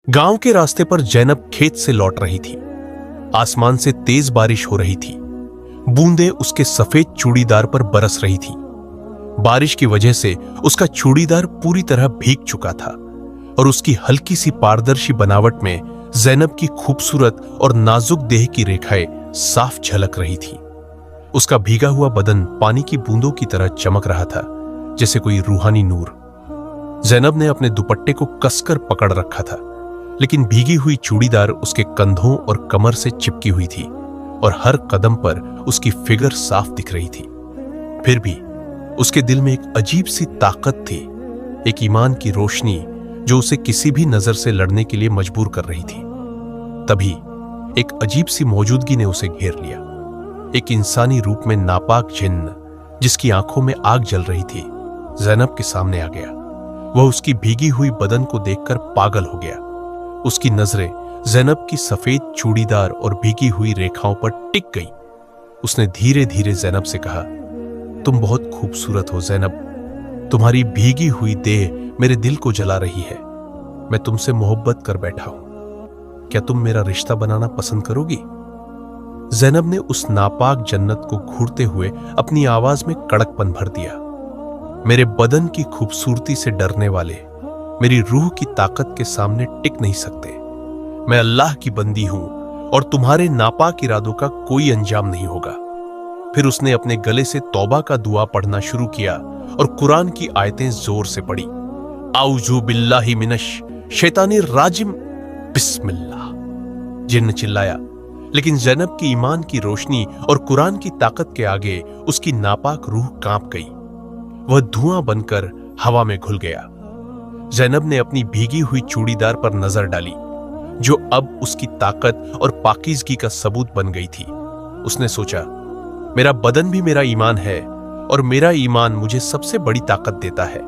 गांव के रास्ते पर जैनब खेत से लौट रही थी। आसमान से तेज बारिश हो रही थी। बूंदें उसके सफेद चूड़ीदार पर बरस रही थी। बारिश की वजह से उसका चूड़ीदार पूरी तरह भीग चुका था और उसकी हल्की सी पारदर्शी बनावट में जैनब की खूबसूरत और नाजुक देह की रेखाएं साफ झलक रही थी। उसका भीगा हुआ बदन पानी की बूंदों की तरह चमक रहा था, जैसे कोई रूहानी नूर। जैनब ने अपने दुपट्टे को कसकर पकड़ रखा था, लेकिन भीगी हुई चूड़ीदार उसके कंधों और कमर से चिपकी हुई थी और हर कदम पर उसकी फिगर साफ दिख रही थी। फिर भी उसके दिल में एक अजीब सी ताकत थी, एक ईमान की रोशनी जो उसे किसी भी नजर से लड़ने के लिए मजबूर कर रही थी। तभी एक अजीब सी मौजूदगी ने उसे घेर लिया। एक इंसानी रूप में नापाक जिन्न, जिसकी आंखों में आग जल रही थी, जैनब के सामने आ गया। वह उसकी भीगी हुई बदन को देखकर पागल हो गया। उसकी नजरें जैनब की सफेद चूड़ीदार और भीगी हुई रेखाओं पर टिक गई। उसने धीरे धीरे जैनब से कहा, तुम बहुत खूबसूरत हो जैनब। तुम्हारी भीगी हुई देह मेरे दिल को जला रही है। मैं तुमसे मोहब्बत कर बैठा हूं। क्या तुम मेरा रिश्ता बनाना पसंद करोगी? जैनब ने उस नापाक जन्नत को घूरते हुए अपनी आवाज में कड़कपन भर दिया। मेरे बदन की खूबसूरती से डरने वाले मेरी रूह की ताकत के सामने टिक नहीं सकते। मैं अल्लाह की बंदी हूं और तुम्हारे नापाक इरादों का कोई अंजाम नहीं होगा। फिर उसने अपने गले से तौबा का दुआ पढ़ना शुरू किया और कुरान की आयतें जोर से पढ़ी। आऊजु बिल्लाहि मिनश शैतानिर राजिम, बिस्मिल्लाह। जिन्न चिल्लाया, लेकिन जैनब की ईमान की रोशनी और कुरान की ताकत के आगे उसकी नापाक रूह कांप गई। वह धुआं बनकर हवा में घुल गया। जैनब ने अपनी भीगी हुई चूड़ीदार पर नजर डाली, जो अब उसकी ताकत और पाकीज़गी का सबूत बन गई थी। उसने सोचा, मेरा बदन भी मेरा ईमान है और मेरा ईमान मुझे सबसे बड़ी ताकत देता है।